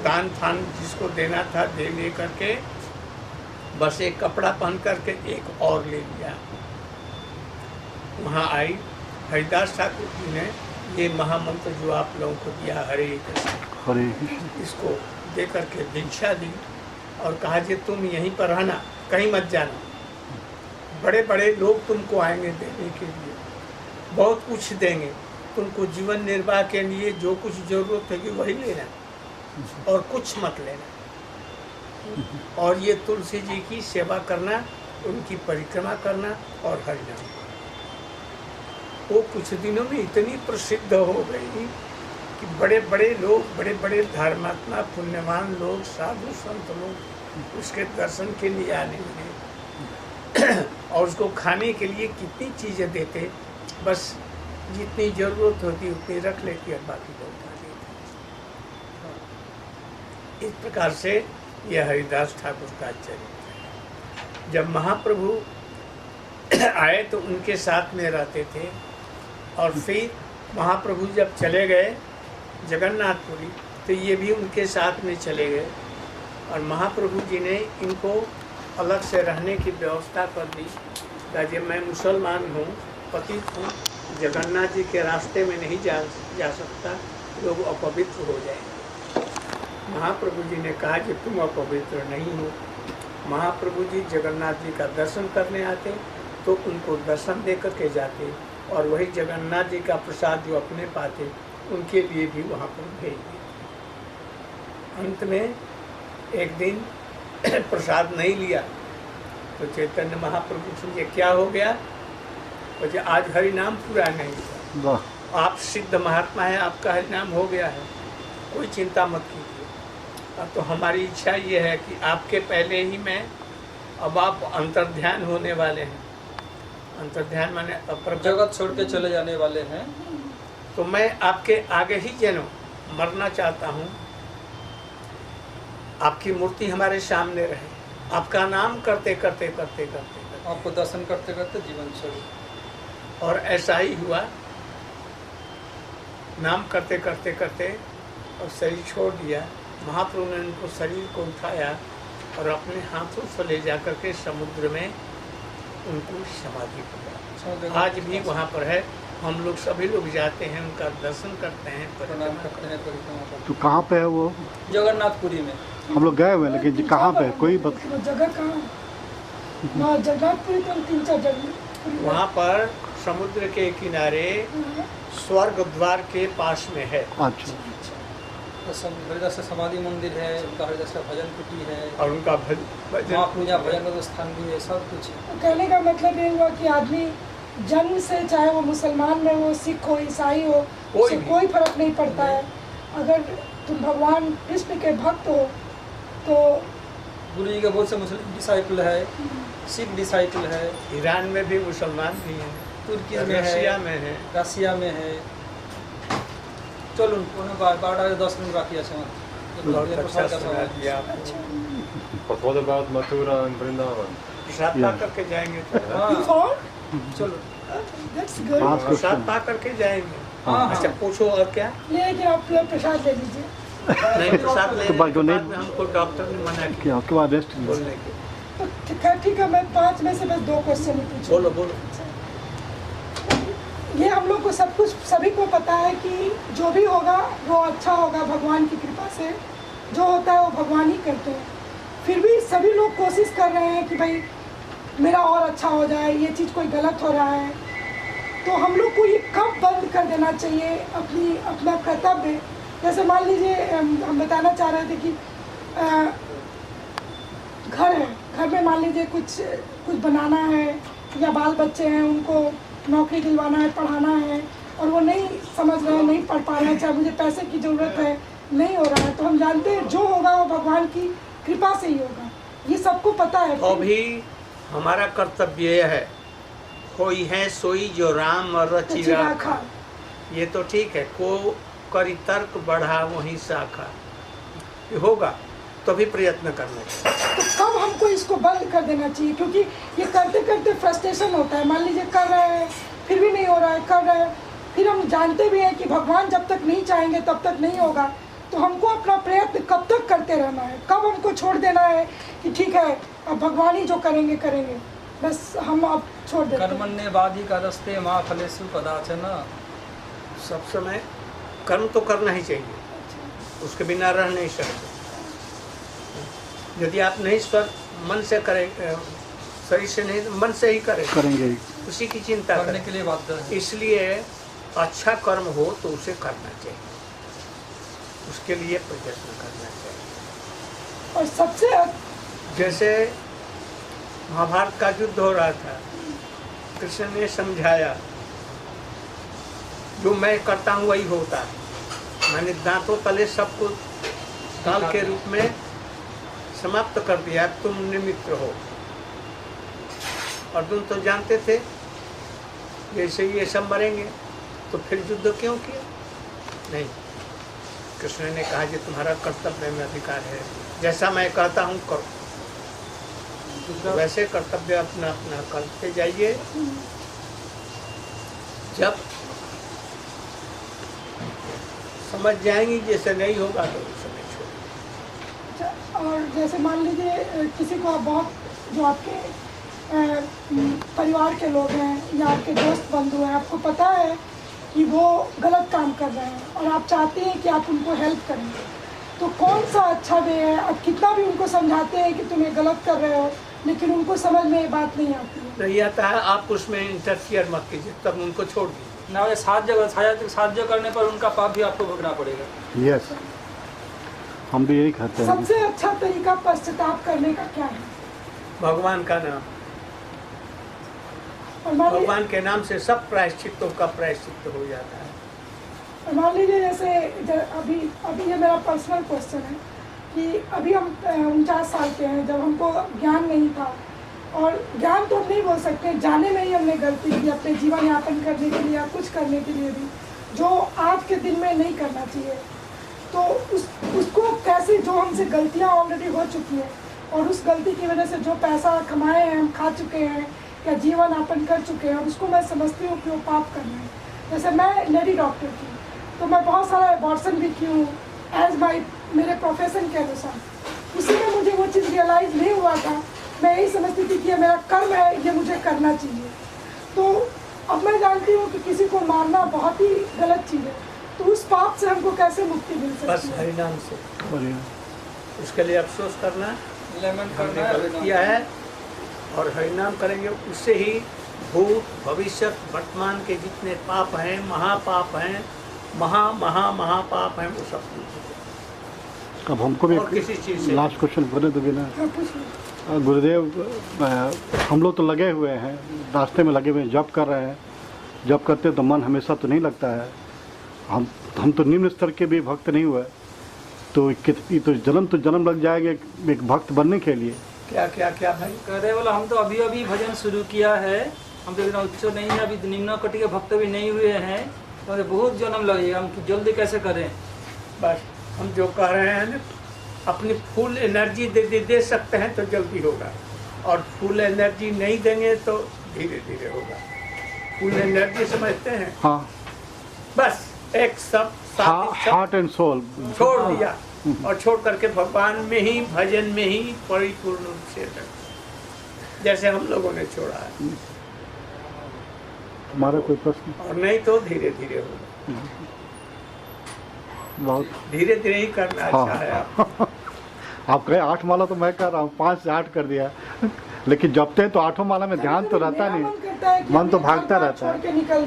दान फान जिसको देना था दे ले करके बस एक कपड़ा पहन करके एक और ले लिया। वहाँ आई हरिदास ठाकुर जी ने ये महामंत्र जो आप लोगों को दिया हरे कृष्ण, इसको दे करके दीक्षा दी और कहा कि तुम यहीं पर रहना, कहीं मत जाना, बड़े बड़े लोग तुमको आएंगे देने के लिए, बहुत कुछ देंगे तुमको, जीवन निर्वाह के लिए जो कुछ जरूरत होगी वही लेना और कुछ मत लेना। और ये तुलसी जी की सेवा करना, उनकी परिक्रमा करना और हरिनाम। वो कुछ दिनों में इतनी प्रसिद्ध हो गई कि बड़े बड़े लोग, बड़े बड़े धर्मात्मा पुण्यवान लोग, साधु संत लोग उसके दर्शन के लिए आने लगे और उसको खाने के लिए कितनी चीज़ें देते, बस जितनी ज़रूरत होती उतनी रख लेती और बाकी लोग खा लेते। इस प्रकार से यह हरिदास ठाकुर का चरित्र है। जब महाप्रभु आए तो उनके साथ में रहते थे और फिर महाप्रभु जब चले गए जगन्नाथपुरी तो ये भी उनके साथ में चले गए और महाप्रभु जी ने इनको अलग से रहने की व्यवस्था कर दी। कहा मैं मुसलमान हूँ, पतित हूँ, जगन्नाथ जी के रास्ते में नहीं जा सकता, लोग अपवित्र हो जाएंगे। महाप्रभु जी ने कहा कि तुम अपवित्र नहीं हो। महाप्रभु जी जगन्नाथ जी का दर्शन करने आते तो उनको दर्शन दे करके जाते और वही जगन्नाथ जी का प्रसाद जो अपने पाते उनके लिए भी वहाँ पर भेज दिए। अंत में एक दिन प्रसाद नहीं लिया तो चैतन्य महाप्रभु से क्या हो गया, बोले आज हरि नाम पूरा नहीं हुआ, आप सिद्ध महात्मा है, आपका हरि नाम हो गया है, कोई चिंता मत कीजिए। अब तो हमारी इच्छा ये है कि आपके पहले ही मैं, अब आप अंतर्ध्यान होने वाले हैं, अंतर्ध्यान माने जगत छोड़ के चले जाने वाले हैं, तो मैं आपके आगे ही जन्म मरना चाहता हूँ, आपकी मूर्ति हमारे सामने रहे, आपका नाम करते करते करते करते करते आपको दर्शन करते करते जीवन छोड़े। और ऐसा ही हुआ, नाम करते करते करते और शरीर छोड़ दिया। महाप्रभु ने उनको शरीर को उठाया और अपने हाथों से ले जा करके समुद्र में उनको समाधि दिया। आज भी वहाँ पर है, हम लोग सभी लोग जाते हैं, उनका दर्शन करते हैं, प्रणाम करते हैं, परिक्रमा करते हैं। तो कहाँ पे है वो? जगन्नाथपुरी में हम लोग गए हुए, लेकिन कहाँ पे कोई जगह कहाँ? जगन्नाथपुरी तो 3-4 जगह वहाँ पर समुद्र के किनारे स्वर्ग द्वार के पास में है। अच्छा, हरिदास का समाधि मंदिर है, उनका हरिदास का भजन कुटी है और उनका पूजा भजन का स्थान भी है, सब कुछ है। कहने का मतलब ये हुआ कि आदमी जन्म से, चाहे वो मुसलमान में हो, सिख हो, ईसाई हो, उससे कोई फर्क नहीं पड़ता है। अगर तुम भगवान कृष्ण के भक्त हो तो गुरु जी के बहुत से मुस्लिम डिसाइपल है, सिख डिसाइपल है, ईरान में भी मुसलमान भी हैं, तुर्की में रशिया में है, रशिया में है। चलो 10 मिनट बाकी है। बहुत अच्छा सुना दिया आपको। But what about Mathura and Vrindavan? प्रसाद पा करके जाएंगे तो हाँ, चलो That's good. प्रसाद पा करके जाएंगे। हाँ, अच्छा पूछो और क्या? लेकिन आप लोग प्रसाद ले लीजिए। नहीं प्रसाद लेने तो के बाद में हमको डॉक्टर ने मना किया क्या उसके बाद रेस्ट? बोलने के। तो ठीक है, मैं 5 में से बस 2 क्वेश्चन ही पूछूं। बोलो बोलो। ये हम लोग को सब कुछ, सभी को पता है कि जो भी होगा वो अच्छा होगा, भगवान की कृपा से जो होता है वो भगवान ही करते हैं। फिर भी सभी लोग कोशिश कर रहे हैं कि भाई मेरा और अच्छा हो जाए, ये चीज़ कोई गलत हो रहा है, तो हम लोग को ये कब बंद कर देना चाहिए अपना कर्तव्य। जैसे मान लीजिए हम बताना चाह रहे थे कि घर है, घर में मान लीजिए कुछ बनाना है या बाल बच्चे हैं, उनको नौकरी दिलवाना है, पढ़ाना है और वो नहीं समझ रहे हैं, नहीं पढ़ पा रहे हैं, चाहे मुझे पैसे की ज़रूरत है, नहीं हो रहा है, तो हम जानते हैं जो होगा वो भगवान की कृपा से ही होगा, ये सबको पता है। तो भी हमारा कर्तव्य यह है, कोई है सोई जो राम रचि राखा, ये तो ठीक है, को करी तर्क बढ़ा वहीं शाखा, ये होगा तो भी प्रयत्न करना चाहिए। तो कब हमको इसको बंद कर देना चाहिए, क्योंकि ये करते करते फ्रस्ट्रेशन होता है। मान लीजिए कर रहे हैं फिर भी नहीं हो रहा है, कर रहे हैं फिर हम जानते भी हैं कि भगवान जब तक नहीं चाहेंगे तब तक नहीं होगा, तो हमको अपना प्रयत्न कब तक करते रहना है, कब हमको छोड़ देना है कि ठीक है अब भगवान ही जो करेंगे करेंगे, बस हम अब छोड़ देते हैं। कर्मण्य वादी का रस्ते माँ फलेसु कदाचन। सब समय कर्म तो करना ही चाहिए, उसके बिना रह नहीं सकते। यदि आप नहीं मन से करें, शरीर से नहीं, मन से ही करेंगे ही। उसी की चिंता करने करें। के लिए बाध्य है। इसलिए अच्छा कर्म हो तो उसे करना चाहिए, उसके लिए प्रयत्न करना चाहिए। और सबसे जैसे महाभारत का युद्ध हो रहा था, कृष्ण ने समझाया जो मैं करता हूँ वही होता है। मैंने दांतों तले सबको काल के रूप में समाप्त कर दिया, तुम निमित्त हो। अर्जुन तो जानते थे जैसे ये सब मरेंगे तो फिर युद्ध क्यों किया? नहीं, कृष्ण ने कहा कि तुम्हारा कर्तव्य में अधिकार है, जैसा मैं कहता हूँ करो, तो वैसे कर्तव्य अपना अपना करते जाइए। जब समझ जाएंगी जैसे नहीं होगा तो उस समय छोड़ो। और जैसे मान लीजिए किसी को आप बहुत जो आपके परिवार के लोग हैं या आपके दोस्त बंधु हैं, आपको पता है कि वो गलत काम कर रहे हैं और आप चाहते हैं कि आप उनको हेल्प करें, तो कौन सा अच्छा वे है? आप कितना भी उनको समझाते हैं कि तुम ये गलत कर रहे हो, लेकिन उनको समझ में ये बात नहीं आती है। नहीं आता है, आप उसमें इंटरफियर मत कीजिए, तब उनको छोड़ दीजिए। ना साध्य करने पर उनका पाप भी आपको भोगना पड़ेगा। यस, हम भी यही कहते हैं। सबसे अच्छा तरीका पश्चाताप करने का क्या है? भगवान का नाम, और मान लीजिए भगवान के नाम से सब प्रायश्चित्तों का प्रायश्चित्त हो जाता है। मान लीजिए जैसे अभी ये मेरा पर्सनल क्वेश्चन है कि अभी हम 49 साल के हैं, जब हमको ज्ञान नहीं था, और ज्ञान तो हम नहीं बोल सकते, जाने में ही हमने गलती की अपने जीवन यापन करने के लिए या कुछ करने के लिए भी, जो आज के दिन में नहीं करना चाहिए। तो उसको कैसे, जो हमसे गलतियाँ ऑलरेडी हो चुकी है और उस गलती की वजह से जो पैसा कमाए हैं हम खा चुके हैं या जीवन यापन कर चुके हैं, और उसको मैं समझती हूँ कि वो पाप करना है। जैसे मैं लेडी डॉक्टर थी तो मैं बहुत सारा अबॉर्शन भी की हूँ एज माई मेरे प्रोफेशन के अनुसार। उसी में मुझे वो चीज़ रियलाइज़ नहीं हुआ था, मैं यही समझती थी कि ये मेरा कर्म है, ये मुझे करना चाहिए। तो अब मैं जानती हूँ कि किसी को मारना बहुत ही गलत चीज़ है, तो उस पाप से हमको कैसे मुक्ति मिल बस सकती है? हरिनाम से, बढ़िया। उसके लिए अफसोस करना लेमन हमने करना गलत है। किया है, और हरिनाम करेंगे, उससे ही भूत भविष्य वर्तमान के जितने पाप हैं, महापाप हैं, महापाप हैं, वो सब दूर हो जाएंगे। अब हमको भी और किसी चीज़ से लास्ट क्वेश्चन करने दोगे ना? हाँ, पूछिए। गुरुदेव, हम लोग तो लगे हुए हैं, रास्ते में लगे हुए हैं, जॉब कर रहे हैं। जॉब करते तो मन हमेशा तो नहीं लगता है। हम तो निम्न स्तर के भी भक्त नहीं हुए, तो कितनी तो जन्म लग जाएगा एक भक्त बनने के लिए। क्या भाई? कह रहे बोला हम तो अभी अभी भजन शुरू किया है, हम तो इतना उच्च नहीं है, अभी निम्न कोटि के भक्त भी नहीं हुए हैं, तो बहुत जन्म लगेगा, हम जल्दी कैसे करें? बस हम जो कह रहे हैं ना, अपनी फुल एनर्जी दे सकते हैं तो जल्दी होगा, और फुल एनर्जी नहीं देंगे तो धीरे धीरे होगा। फुल एनर्जी समझते हैं? हाँ, बस एक सब हार्ट एंड सोल छोड़ दिया, और छोड़ करके भगवान में ही, भजन में ही परिपूर्ण रूप से रख, जैसे हम लोगों ने छोड़ा है। हमारा कोई प्रश्न? और नहीं तो धीरे धीरे होगा, बहुत धीरे धीरे ही करना अच्छा है। आप कहे 8 माला तो मैं कर रहा हूँ, 5 से 8 कर दिया, लेकिन जपते हैं तो 8 माला में ध्यान तो रहता मेरा नहीं, मन करता है कि मन तो अपने भागता घर-बार रहता है। छोड़ के निकल